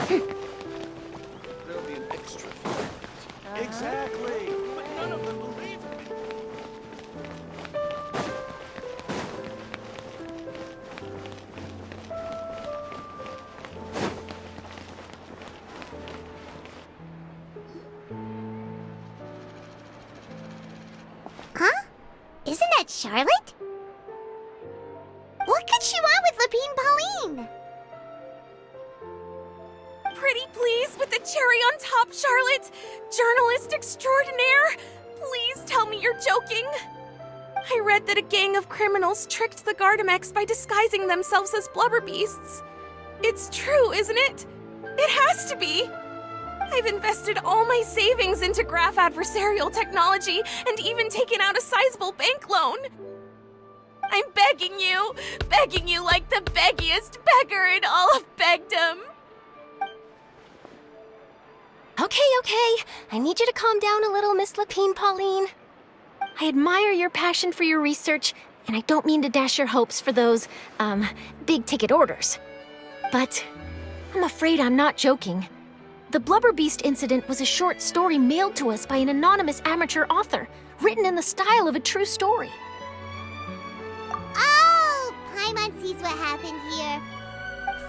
There'll be an extra fee. Exactly. But none of them believe me. Huh? Isn't that Charlotte? What could she want with Lapine Pauline? Pretty please with the cherry on top, Charlotte! Journalist extraordinaire! Please tell me you're joking! I read that a gang of criminals tricked the Gardamex by disguising themselves as blubber beasts. It's true, isn't it? It has to be! I've invested all my savings into graph adversarial technology and even taken out a sizable bank loan. I'm begging you like the beggiest beggar in all of begdom. Okay. I need you to calm down a little, Miss Lapine Pauline. I admire your passion for your research, and I don't mean to dash your hopes for those, big-ticket orders. But I'm afraid I'm not joking. The Blubber Beast incident was a short story mailed to us by an anonymous amateur author, written in the style of a true story. Oh, Paimon sees what happened here.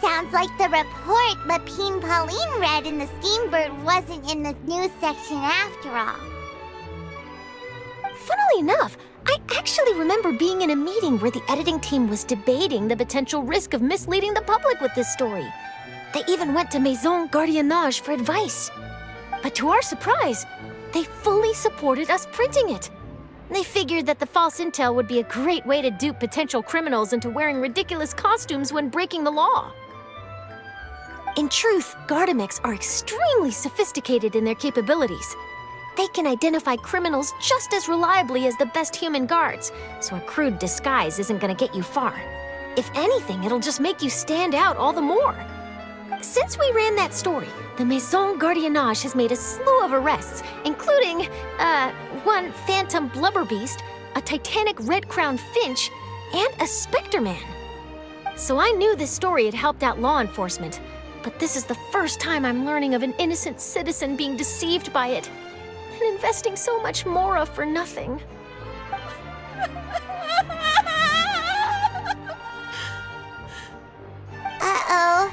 Sounds like the report Lapine Pauline read in the Steambird wasn't in the news section after all. Funnily enough, I actually remember being in a meeting where the editing team was debating the potential risk of misleading the public with this story. They even went to Maison Gardiennage for advice. But to our surprise, they fully supported us printing it. They figured that the false intel would be a great way to dupe potential criminals into wearing ridiculous costumes when breaking the law. In truth, Gardamex are extremely sophisticated in their capabilities. They can identify criminals just as reliably as the best human guards, so a crude disguise isn't gonna get you far. If anything, it'll just make you stand out all the more. Since we ran that story, the Maison Gardiennage has made a slew of arrests, including, one phantom blubber beast, a titanic red-crowned finch, and a specter man. So I knew this story had helped out law enforcement, but this is the first time I'm learning of an innocent citizen being deceived by it, and investing so much Mora for nothing. Uh-oh.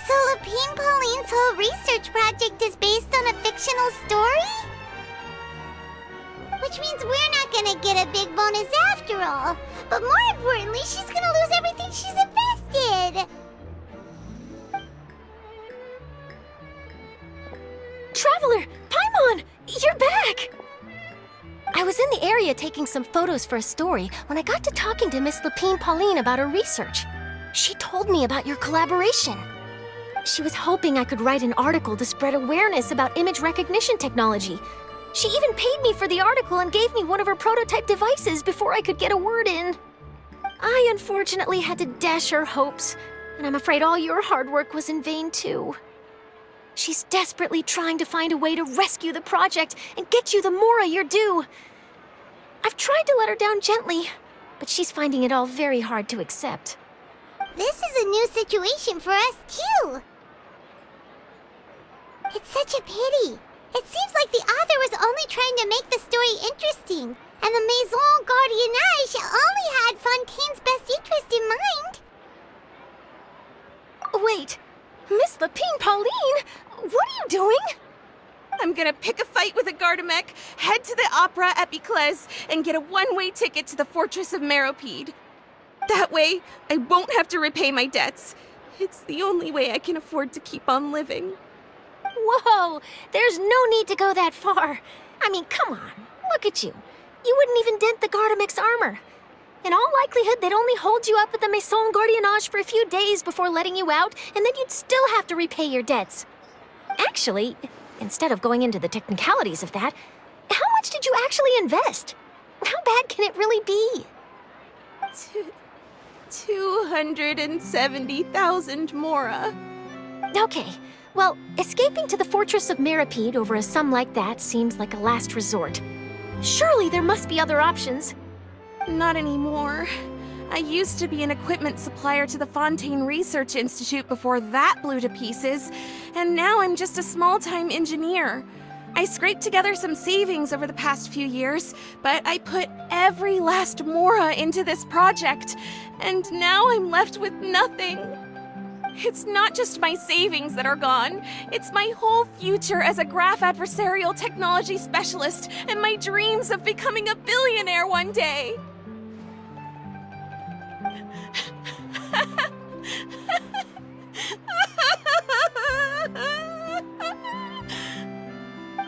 So Lapine Pauline's whole research project is based on a fictional story? Which means we're not gonna get a big bonus after all. But more importantly, she's gonna lose everything she's invested. Traveler! Paimon! You're back! I was in the area taking some photos for a story when I got to talking to Miss Lapine Pauline about her research. She told me about your collaboration. She was hoping I could write an article to spread awareness about image recognition technology. She even paid me for the article and gave me one of her prototype devices before I could get a word in. I unfortunately had to dash her hopes, and I'm afraid all your hard work was in vain too. She's desperately trying to find a way to rescue the project and get you the Mora you're due. I've tried to let her down gently, but she's finding it all very hard to accept. This is a new situation for us, too. It's such a pity. It seems like the author was only trying to make the story interesting, and the Maison Gardiennage only had Fontaine's best interest in mind. Wait, Miss Lapine Pauline, what are you doing? I'm gonna pick a fight with a Gardamek, head to the Opera at Biclez, and get a one-way ticket to the Fortress of Meropide. That way, I won't have to repay my debts. It's the only way I can afford to keep on living. Whoa, there's no need to go that far. I mean, come on, look at you. You wouldn't even dent the Gardamex armor. In all likelihood, they'd only hold you up at the Maison Gardiennage for a few days before letting you out, and then you'd still have to repay your debts. Actually, instead of going into the technicalities of that, how much did you actually invest? How bad can it really be? 270,000 Mora. Okay, well, escaping to the Fortress of Meropide over a sum like that seems like a last resort. Surely there must be other options. Not anymore. I used to be an equipment supplier to the Fontaine Research Institute before that blew to pieces, and now I'm just a small-time engineer. I scraped together some savings over the past few years, but I put every last mora into this project, and now I'm left with nothing. It's not just my savings that are gone. It's my whole future as a graph adversarial technology specialist and my dreams of becoming a billionaire one day.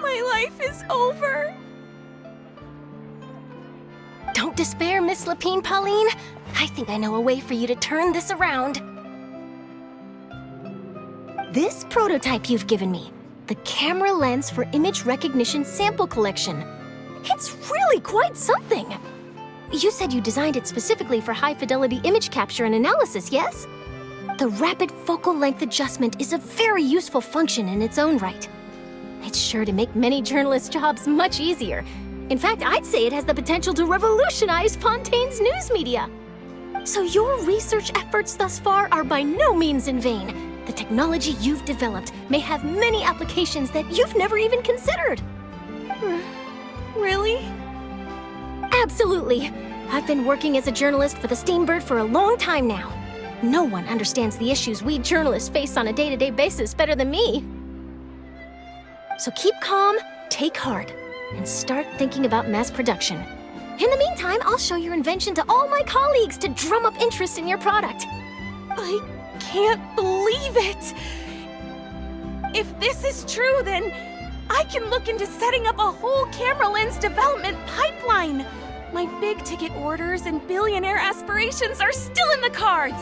My life is over. Don't despair, Miss Lapine Pauline. I think I know a way for you to turn this around. This prototype you've given me, the camera lens for image recognition sample collection. It's really quite something. You said you designed it specifically for high-fidelity image capture and analysis, yes? The rapid focal length adjustment is a very useful function in its own right. It's sure to make many journalists' jobs much easier. In fact, I'd say it has the potential to revolutionize Fontaine's news media. So your research efforts thus far are by no means in vain. The technology you've developed may have many applications that you've never even considered. Really? Absolutely. I've been working as a journalist for the Steambird for a long time now. No one understands the issues we journalists face on a day-to-day basis better than me. So keep calm, take heart, and start thinking about mass production. In the meantime, I'll show your invention to all my colleagues to drum up interest in your product. I can't believe it! If this is true, then I can look into setting up a whole camera lens development pipeline. My big-ticket orders and billionaire aspirations are still in the cards.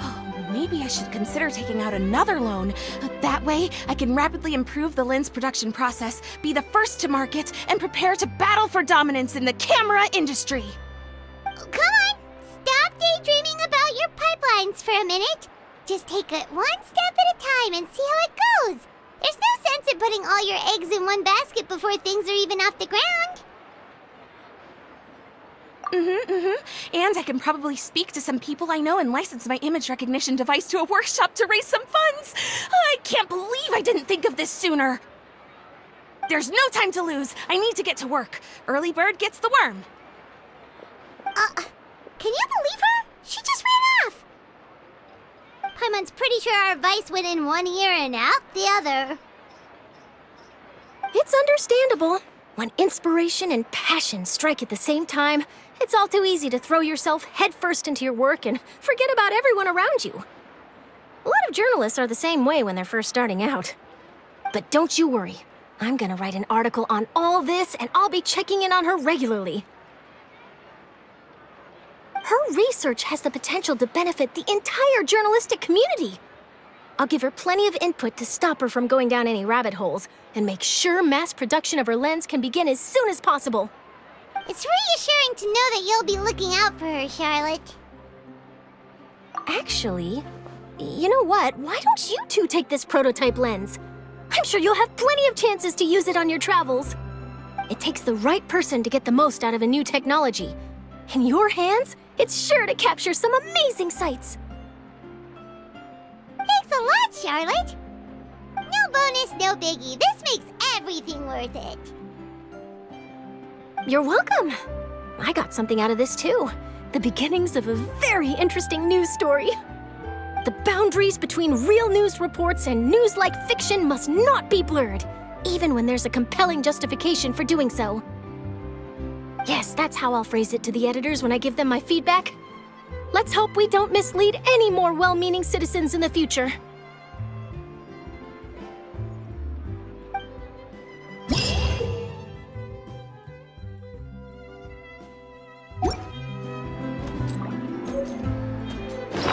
Oh, maybe I should consider taking out another loan. That way, I can rapidly improve the lens production process, be the first to market, and prepare to battle for dominance in the camera industry. Come on, stop daydreaming about your pipelines for a minute. Just take it one step at a time and see how it goes. There's no sense in putting all your eggs in one basket before things are even off the ground. And I can probably speak to some people I know and license my image recognition device to a workshop to raise some funds. I can't believe I didn't think of this sooner. There's no time to lose. I need to get to work. Early bird gets the worm. Can you believe her? She just ran off. Paimon's pretty sure our advice went in one ear and out the other. It's understandable. When inspiration and passion strike at the same time, it's all too easy to throw yourself headfirst into your work and forget about everyone around you. A lot of journalists are the same way when they're first starting out. But don't you worry. I'm gonna write an article on all this, and I'll be checking in on her regularly. Her research has the potential to benefit the entire journalistic community. I'll give her plenty of input to stop her from going down any rabbit holes, and make sure mass production of her lens can begin as soon as possible. It's reassuring to know that you'll be looking out for her, Charlotte. Actually, you know what? Why don't you two take this prototype lens? I'm sure you'll have plenty of chances to use it on your travels. It takes the right person to get the most out of a new technology. In your hands, it's sure to capture some amazing sights. Thanks a lot, Charlotte. No bonus, no biggie. This makes everything worth it. You're welcome. I got something out of this too. The beginnings of a very interesting news story. The boundaries between real news reports and news-like fiction must not be blurred, even when there's a compelling justification for doing so. Yes, that's how I'll phrase it to the editors when I give them my feedback. Let's hope we don't mislead any more well-meaning citizens in the future.